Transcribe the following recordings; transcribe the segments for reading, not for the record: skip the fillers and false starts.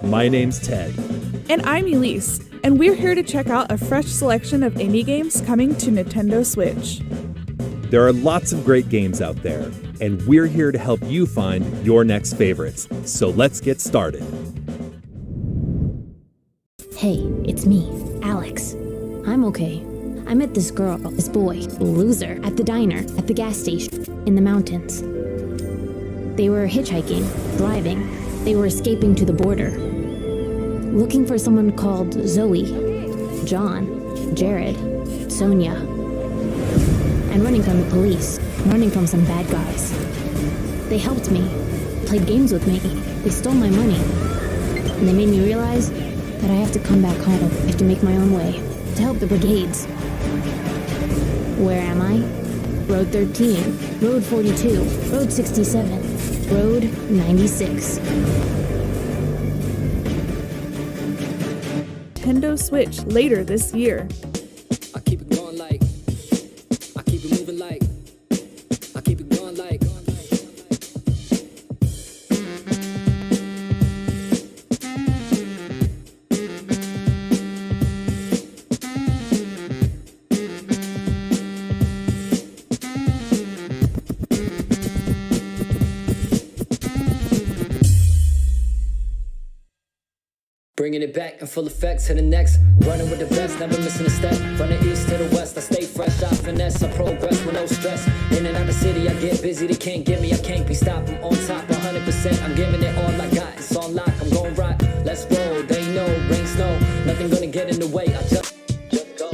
My name's Ted. And I'm Elise, and we're here to check out a fresh selection of indie games coming to Nintendo Switch. There are lots of great games out there, and we're here to help you find your next favorites. So let's get started. Hey, it's me, Alex. I'm okay. I met this girl, this boy, loser, at the diner, at the gas station, in the mountains. They were hitchhiking, driving. They were escaping to the border. Looking for someone called Zoe, John, Jared, Sonia. And running from the police, running from some bad guys. They helped me, played games with me. They stole my money. And they made me realize that I have to come back home. I have to make my own way, to help the brigades. Where am I? Road 13, Road 42, Road 67, Road 96. Nintendo Switch later this year. I keep it going like, I keep it moving like, I keep it going like. Bringing it back in full effect to the next. Running with the best, never missing a step. From the east to the west, I stay fresh, I finesse, I progress with no stress. In and out of the city, I get busy, they can't get me, I can't be stopped. I'm on top 100%, I'm giving it all I got. It's on lock, I'm gon' rock, let's roll. They know, rain, snow, nothing gonna get in the way. I just go.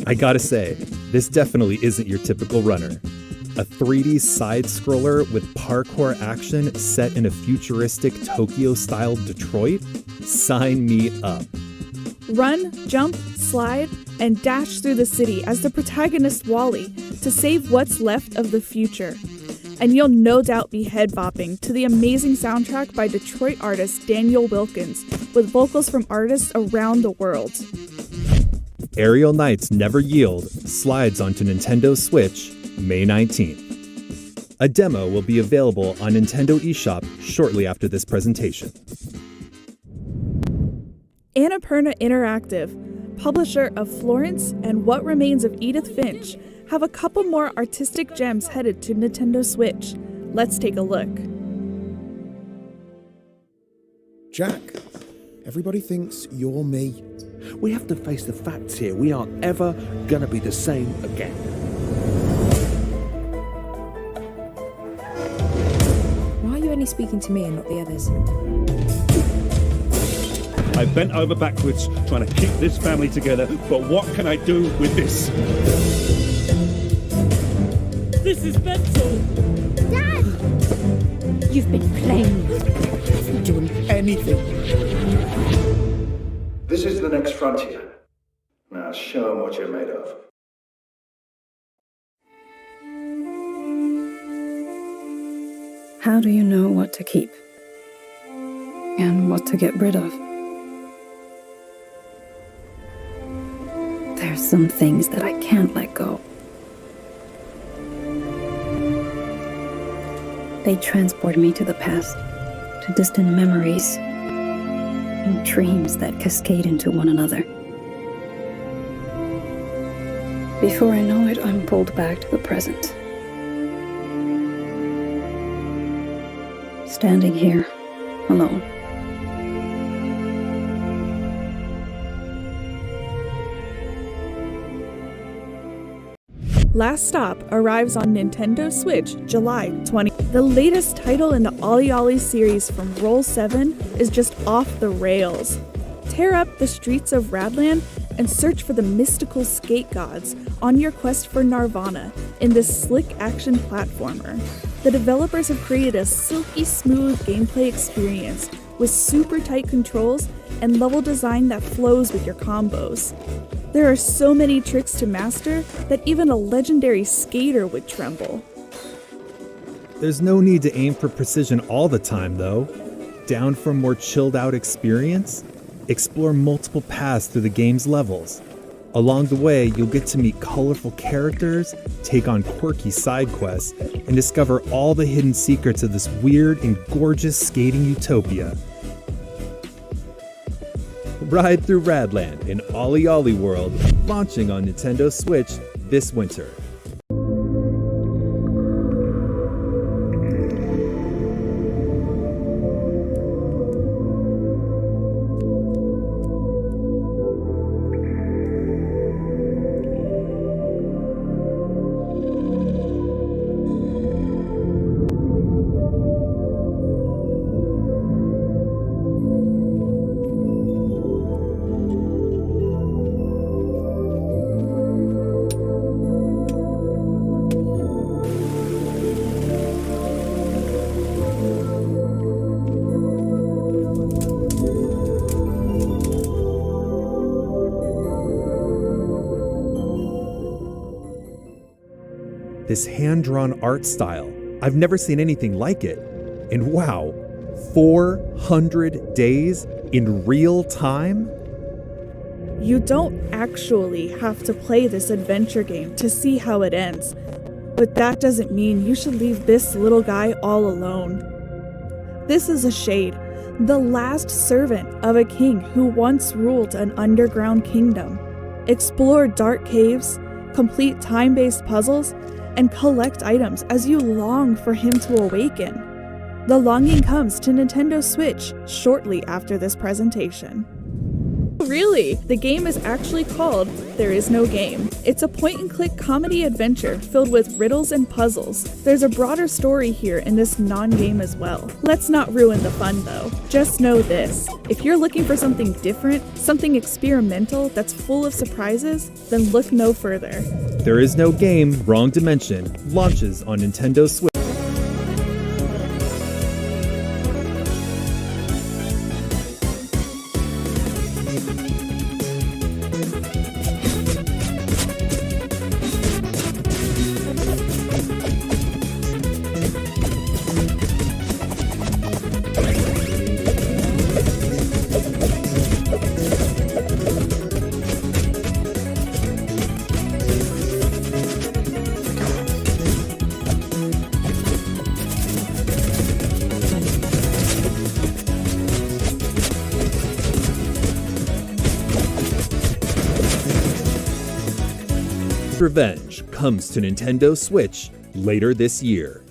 I gotta say, this definitely isn't your typical runner. A 3D side-scroller with parkour action set in a futuristic Tokyo-style Detroit? Sign me up. Run, jump, slide, and dash through the city as the protagonist Wally to save what's left of the future. And you'll no doubt be head-bopping to the amazing soundtrack by Detroit artist Daniel Wilkins, with vocals from artists around the world. Aerial-Knght Never slides onto Nintendo Switch May 19th. A demo will be available on Nintendo eShop shortly after this presentation. Annapurna Interactive, publisher of Florence and What Remains of Edith Finch, have a couple more artistic gems headed to Nintendo Switch. Let's take a look. Jack, everybody thinks you're me. We have to face the facts here. We aren't ever gonna be the same again. Why are you only speaking to me and not the others? I bent over backwards trying to keep this family together, but what can I do with this? This is mental! Dad! You've been playing. You're not doing anything. This is the next frontier. Now show them what you're made of. How do you know what to keep? And what to get rid of? There's some things that I can't let go. They transport me to the past, to distant memories, and dreams that cascade into one another. Before I know it, I'm pulled back to the present. Standing here, alone. Last Stop arrives on Nintendo Switch July 20. The latest title in the Olli series from Roll 7 is just off the rails. Tear up the streets of Radland and search for the mystical skate gods on your quest for Nirvana in this slick action platformer. The developers have created a silky smooth gameplay experience with super tight controls and level design that flows with your combos. There are so many tricks to master that even a legendary skater would tremble. There's no need to aim for precision all the time, though. Down for a more chilled out experience? Explore multiple paths through the game's levels. Along the way, you'll get to meet colorful characters, take on quirky side quests, and discover all the hidden secrets of this weird and gorgeous skating utopia. Ride through Radland in Olli World, launching on Nintendo Switch this winter. This hand-drawn art style, I've never seen anything like it. And wow, 400 days in real time? You don't actually have to play this adventure game to see how it ends, but that doesn't mean you should leave this little guy all alone. This is a shade, the last servant of a king who once ruled an underground kingdom. Explore dark caves, complete time-based puzzles, and collect items as you long for him to awaken. The longing comes to Nintendo Switch shortly after this presentation. Really, the game is actually called There Is No Game. It's a point-and-click comedy adventure filled with riddles and puzzles. There's a broader story here in this non-game as well. Let's not ruin the fun though. Just know this, if you're looking for something different, something experimental that's full of surprises, then look no further. There Is No Game, Wrong Dimension launches on Nintendo Switch. Revenge comes to Nintendo Switch later this year.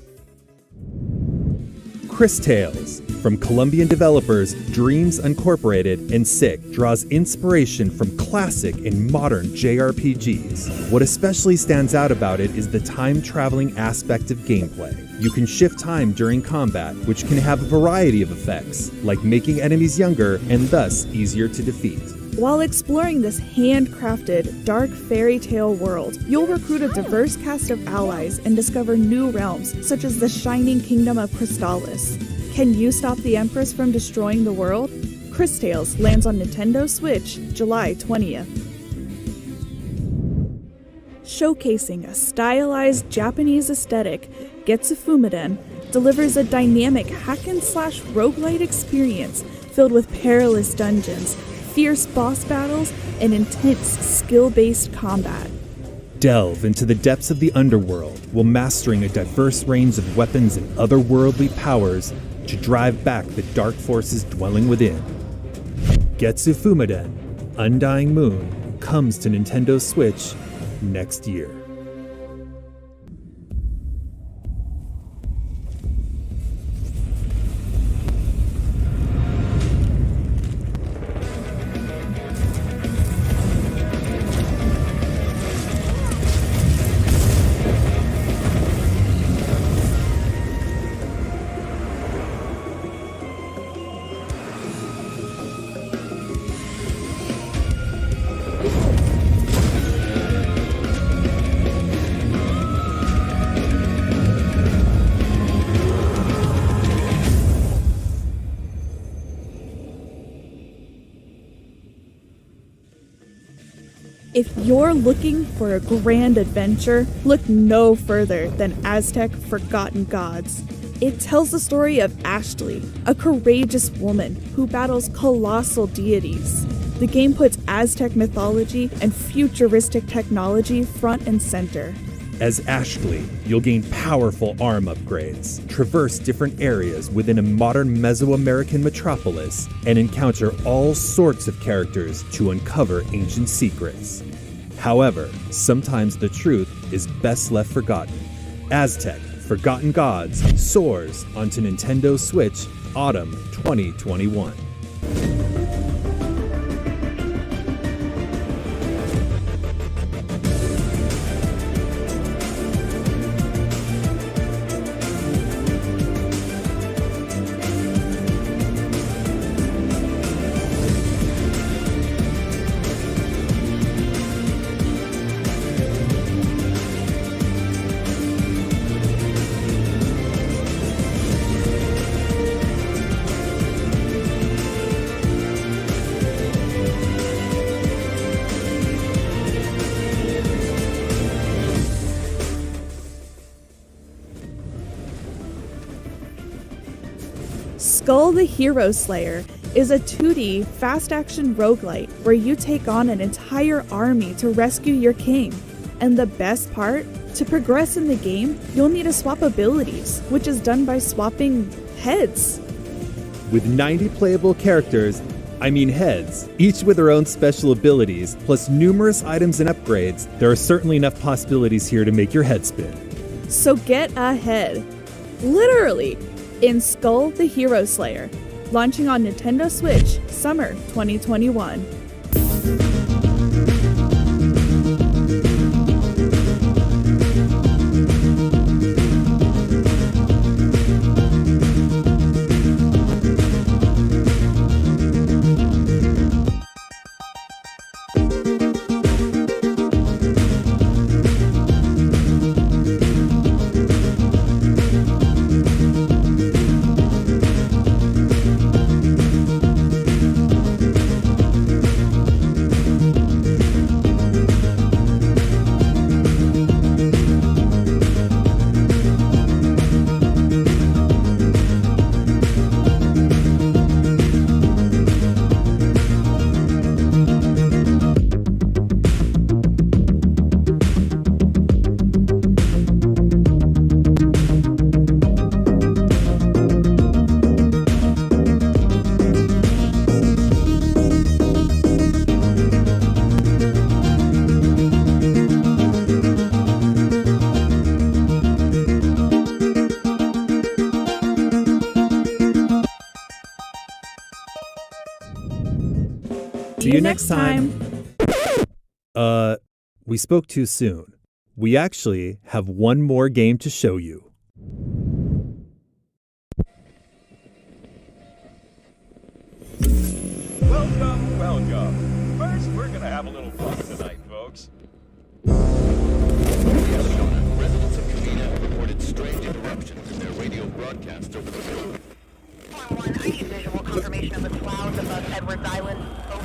Cris Tales, from Colombian developers Dreams Incorporated and Sick, draws inspiration from classic and modern JRPGs. What especially stands out about it is the time-traveling aspect of gameplay. You can shift time during combat, which can have a variety of effects, like making enemies younger and thus easier to defeat. While exploring this handcrafted, dark fairy tale world, you'll recruit a diverse cast of allies and discover new realms, such as the shining kingdom of Crystalis. Can you stop the Empress from destroying the world? Cris Tales lands on Nintendo Switch July 20th. Showcasing a stylized Japanese aesthetic, Getsufameden delivers a dynamic hack-and-slash roguelite experience filled with perilous dungeons, fierce boss battles, and intense skill-based combat. Delve into the depths of the underworld while mastering a diverse range of weapons and otherworldly powers to drive back the dark forces dwelling within. Getsufameden, Undying Moon, comes to Nintendo Switch next year. If you're looking for a grand adventure, look no further than Aztech Forgotten Gods. It tells the story of Ashley, a courageous woman who battles colossal deities. The game puts Aztech mythology and futuristic technology front and center. As Ashley, you'll gain powerful arm upgrades, traverse different areas within a modern Mesoamerican metropolis, and encounter all sorts of characters to uncover ancient secrets. However, sometimes the truth is best left forgotten. Aztech: Forgotten Gods soars onto Nintendo Switch autumn 2021. Skul the Hero Slayer is a 2D fast-action roguelite where you take on an entire army to rescue your king. And the best part? To progress in the game, you'll need to swap abilities, which is done by swapping heads. With 90 playable characters, heads, each with their own special abilities, plus numerous items and upgrades, there are certainly enough possibilities here to make your head spin. So get ahead. Literally. In Skul the Hero Slayer, launching on Nintendo Switch, summer 2021. See you next time. We spoke too soon. We actually have one more game to show you. Welcome, welcome. First, we're gonna have a little fun tonight, folks. Residents of Kamina reported strange interruptions in their radio broadcast over the phone. Form 1, I need visual confirmation of the clouds above Edwards Island. Over.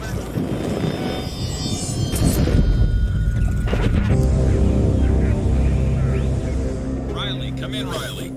Riley, come in, Riley.